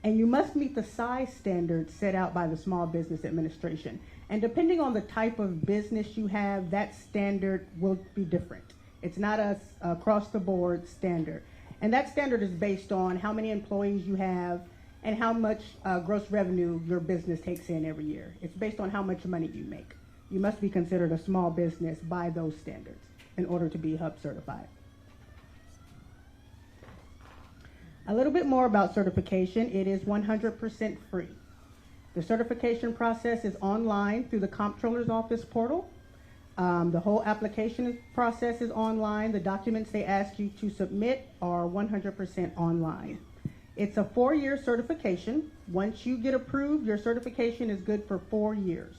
And you must meet the size standards set out by the Small Business Administration. And depending on the type of business you have, that standard will be different. It's not a across-the-board standard. And that standard is based on how many employees you have and how much gross revenue your business takes in every year. It's based on how much money you make. You must be considered a small business by those standards in order to be HUB certified. A little bit more about certification. It is 100% free. The certification process is online through the Comptroller's Office portal. The whole application process is online. The documents they ask you to submit are 100% online. It's a 4-year certification. Once you get approved, your certification is good for 4 years.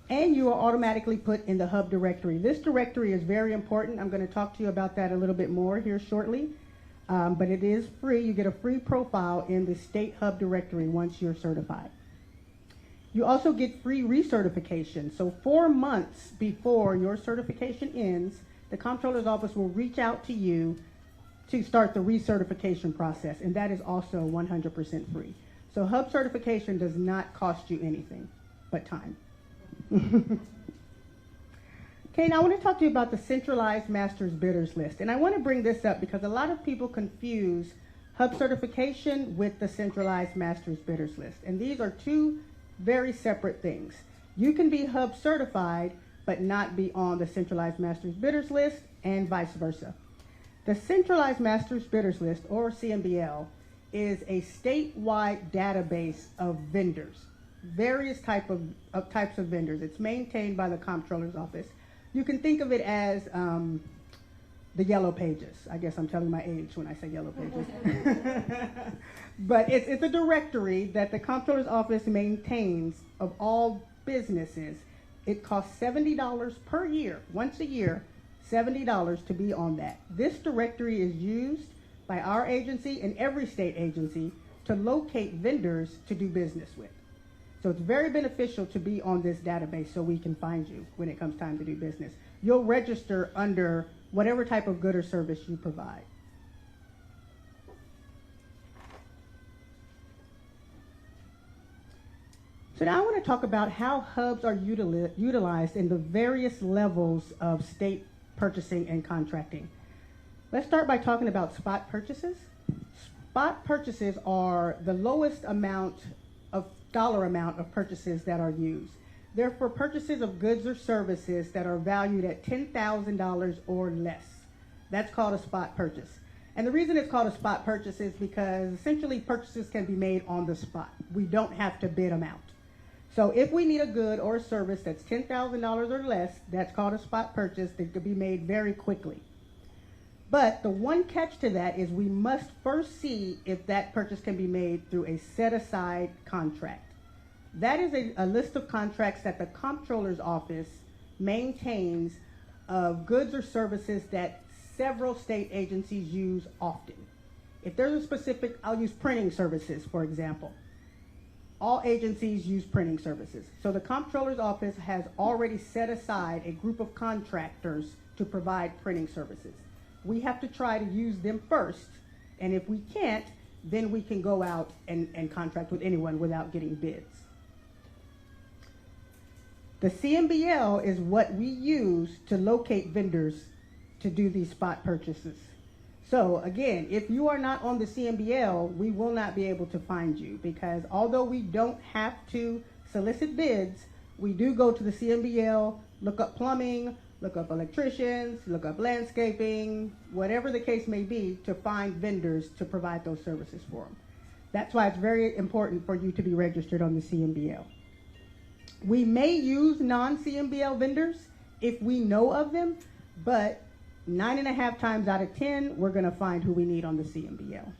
And you are automatically put in the HUB directory. This directory is very important. I'm going to talk to you about that a little bit more here shortly. But it is free. You get a free profile in the state HUB directory once you're certified. You also get free recertification. So 4 months before your certification ends, the Comptroller's Office will reach out to you to start the recertification process, and that is also 100% free. So HUB certification does not cost you anything but time. Okay, now I want to talk to you about the centralized master's bidders list. And I want to bring this up because a lot of people confuse HUB certification with the centralized master's bidders list. And these are two very separate things. You can be HUB certified, but not be on the centralized master's bidders list, and vice versa. The centralized master's bidders list, or CMBL, is a statewide database of vendors, various types of vendors. It's maintained by the Comptroller's Office. You can think of it as the Yellow Pages. I guess I'm telling my age when I say Yellow Pages. But it's a directory that the Comptroller's Office maintains of all businesses. It costs $70 per year, once a year, $70 to be on that. This directory is used by our agency and every state agency to locate vendors to do business with. So it's very beneficial to be on this database so we can find you when it comes time to do business. You'll register under whatever type of good or service you provide. So now I want to talk about how HUBs are utilized in the various levels of state purchasing and contracting. Let's start by talking about spot purchases. Spot purchases are the lowest dollar amount of purchases that are used. They're for purchases of goods or services that are valued at $10,000 or less. That's called a spot purchase. And the reason it's called a spot purchase is because essentially purchases can be made on the spot. We don't have to bid them out. So if we need a good or a service that's $10,000 or less, that's called a spot purchase that could be made very quickly. But the one catch to that is we must first see if that purchase can be made through a set-aside contract. That is a list of contracts that the Comptroller's Office maintains of goods or services that several state agencies use often. If there's a specific, I'll use printing services, for example. All agencies use printing services. So the Comptroller's Office has already set aside a group of contractors to provide printing services. We have to try to use them first, and if we can't, then we can go out and contract with anyone without getting bids. The CMBL is what we use to locate vendors to do these spot purchases. So again, if you are not on the CMBL, we will not be able to find you, because although we don't have to solicit bids, we do go to the CMBL, look up plumbing, look up electricians, look up landscaping, whatever the case may be, to find vendors to provide those services for them. That's why it's very important for you to be registered on the CMBL. We may use non-CMBL vendors if we know of them, but 9.5 times out of 10, we're going to find who we need on the CMBL.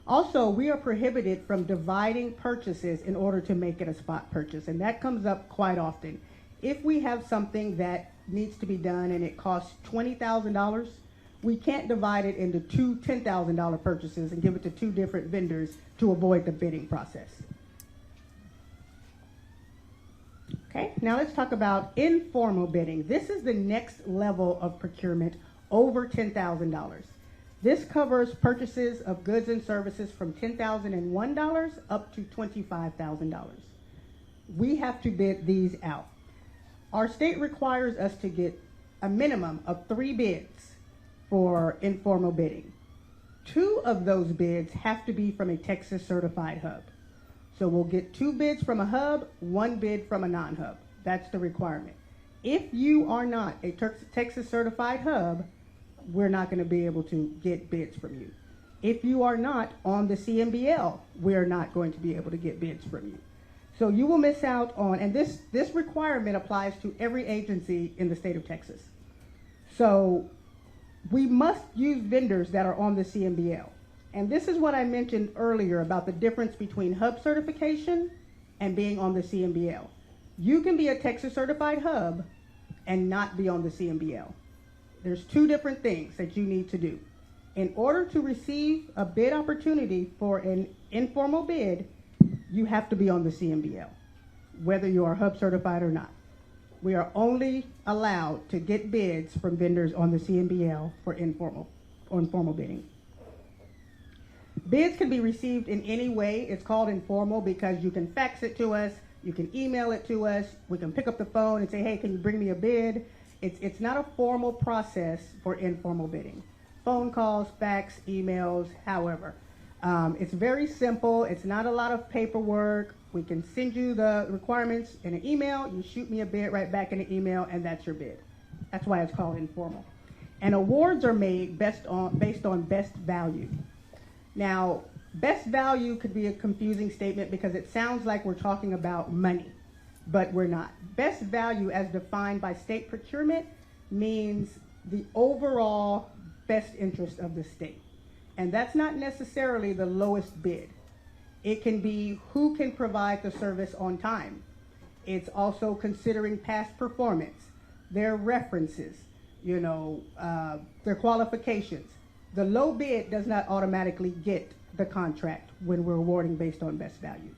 Also, we are prohibited from dividing purchases in order to make it a spot purchase, and that comes up quite often. If we have something that needs to be done and it costs $20,000, we can't divide it into two $10,000 purchases and give it to two different vendors to avoid the bidding process. Okay, now let's talk about informal bidding. This is the next level of procurement over $10,000. This covers purchases of goods and services from $10,001 up to $25,000. We have to bid these out. Our state requires us to get a minimum of 3 bids for informal bidding. 2 of those bids have to be from a Texas certified hub. So we'll get 2 bids from a hub, 1 bid from a non-hub. That's the requirement. If you are not a Texas certified hub, we're not going to be able to get bids from you. If you are not on the CMBL, we're not going to be able to get bids from you. So you will miss out on, and this requirement applies to every agency in the state of Texas. So we must use vendors that are on the CMBL. And this is what I mentioned earlier about the difference between hub certification and being on the CMBL. You can be a Texas certified hub and not be on the CMBL. There's 2 different things that you need to do. In order to receive a bid opportunity for an informal bid, you have to be on the CMBL, whether you are hub certified or not. We are only allowed to get bids from vendors on the CMBL for informal bidding. Bids can be received in any way. It's called informal because you can fax it to us, you can email it to us, we can pick up the phone and say, hey, can you bring me a bid? It's not a formal process for informal bidding. Phone calls, fax, emails, however. It's very simple. It's not a lot of paperwork. We can send you the requirements in an email. You shoot me a bid right back in an email, and that's your bid. That's why it's called informal. And awards are made based on best value. Now, best value could be a confusing statement because it sounds like we're talking about money, but we're not. Best value, as defined by state procurement, means the overall best interest of the state. And that's not necessarily the lowest bid. It can be who can provide the service on time. It's also considering past performance, their references, their qualifications. The low bid does not automatically get the contract when we're awarding based on best value.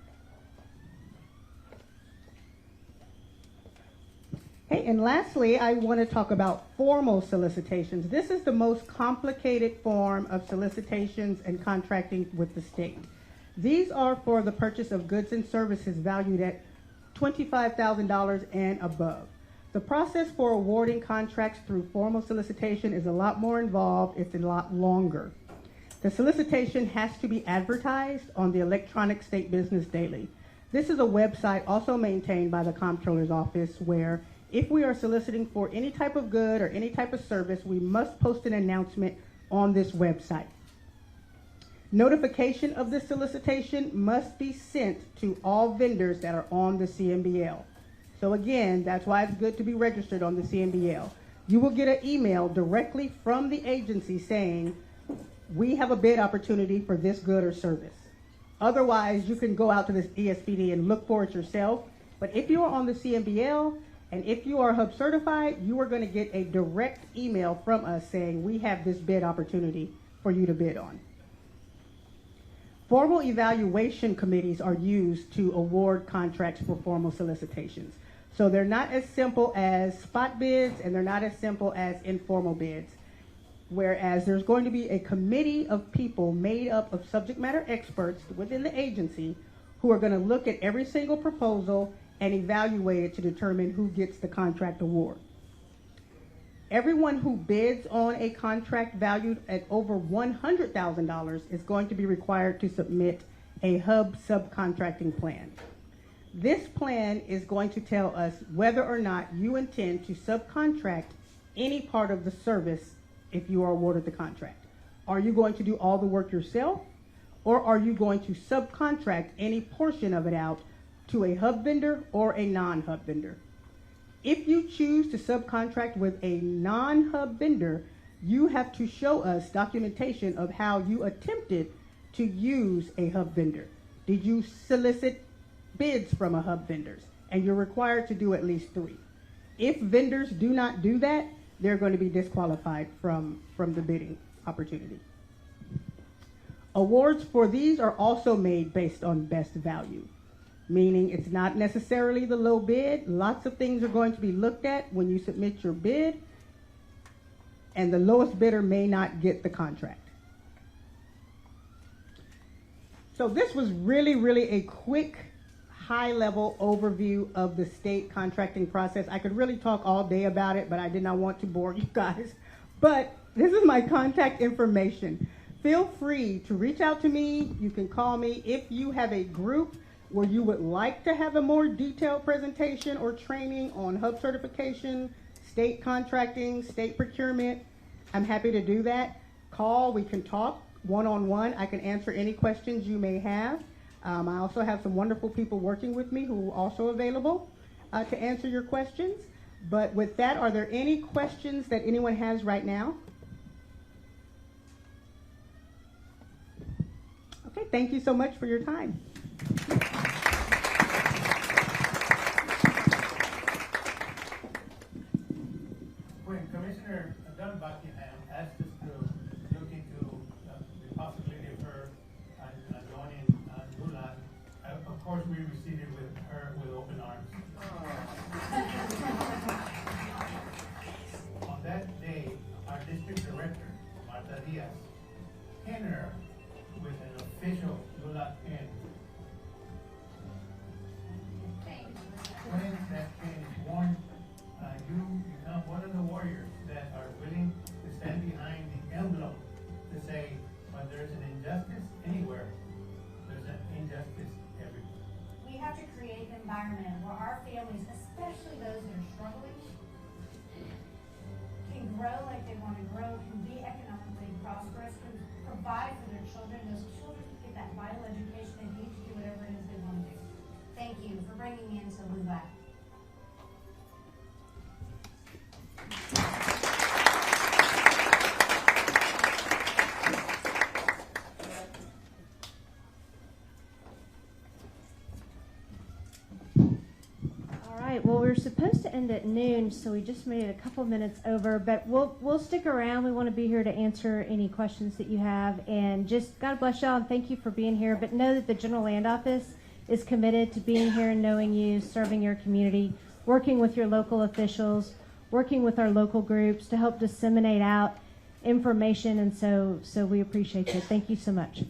Okay, and lastly, I want to talk about formal solicitations. This is the most complicated form of solicitations and contracting with the state. These are for the purchase of goods and services valued at $25,000 and above. The process for awarding contracts through formal solicitation is a lot more involved. It's a lot longer. The solicitation has to be advertised on the electronic state business daily. This is a website also maintained by the Comptroller's Office where If we are soliciting for any type of good or any type of service, we must post an announcement on this website. Notification of this solicitation must be sent to all vendors that are on the CMBL. So again, that's why it's good to be registered on the CMBL. You will get an email directly from the agency saying, we have a bid opportunity for this good or service. Otherwise, you can go out to this ESPD and look for it yourself. But if you are on the CMBL and if you are Hub certified, you are going to get a direct email from us saying, we have this bid opportunity for you to bid on. Formal evaluation committees are used to award contracts for formal solicitations. So they're not as simple as spot bids and they're not as simple as informal bids. Whereas there's going to be a committee of people made up of subject matter experts within the agency who are going to look at every single proposal and evaluate it to determine who gets the contract award. Everyone who bids on a contract valued at over $100,000 is going to be required to submit a Hub subcontracting plan. This plan is going to tell us whether or not you intend to subcontract any part of the service if you are awarded the contract. Are you going to do all the work yourself, or are you going to subcontract any portion of it out to a Hub vendor or a non-Hub vendor? If you choose to subcontract with a non-Hub vendor, you have to show us documentation of how you attempted to use a Hub vendor. Did you solicit bids from a Hub vendors? And you're required to do at least 3. If vendors do not do that, they're going to be disqualified from the bidding opportunity. Awards for these are also made based on best value, meaning it's not necessarily the low bid. Lots of things are going to be looked at when you submit your bid, and the lowest bidder may not get the contract. So this was really a quick, high-level overview of the state contracting process. I could really talk all day about it, but I did not want to bore you guys. But this is my contact information. Feel free to reach out to me. You can call me if you have a group where you would like to have a more detailed presentation or training on Hub certification, state contracting, state procurement. I'm happy to do that. Call, we can talk one-on-one. I can answer any questions you may have. I also have some wonderful people working with me who are also available to answer your questions. But with that, are there any questions that anyone has right now? Okay, thank you so much for your time. When Commissioner Buckingham asked us to look into the possibility of her joining NULA, of course we received it with her with open arms. On that day, our district director, Marta Diaz, pinned her with an official NULA pin. When that pin is worn, you become one of the warriors that are willing to stand behind the emblem to say, when there's an injustice anywhere, there's an injustice everywhere. We have to create an environment where our families, especially those that are struggling, can grow like they want to grow, can be economically prosperous, can provide for their children. Those children can get that vital education they need to do whatever it is they want to do. Thank you for bringing me into LULAC. Well, we were supposed to end at noon, so we just made it a couple minutes over, but we'll stick around. We want to be here to answer any questions that you have, and just God bless y'all and thank you for being here. But know that the General Land Office is committed to being here and knowing you, serving your community, working with your local officials, working with our local groups to help disseminate out information, and so we appreciate you. Thank you so much.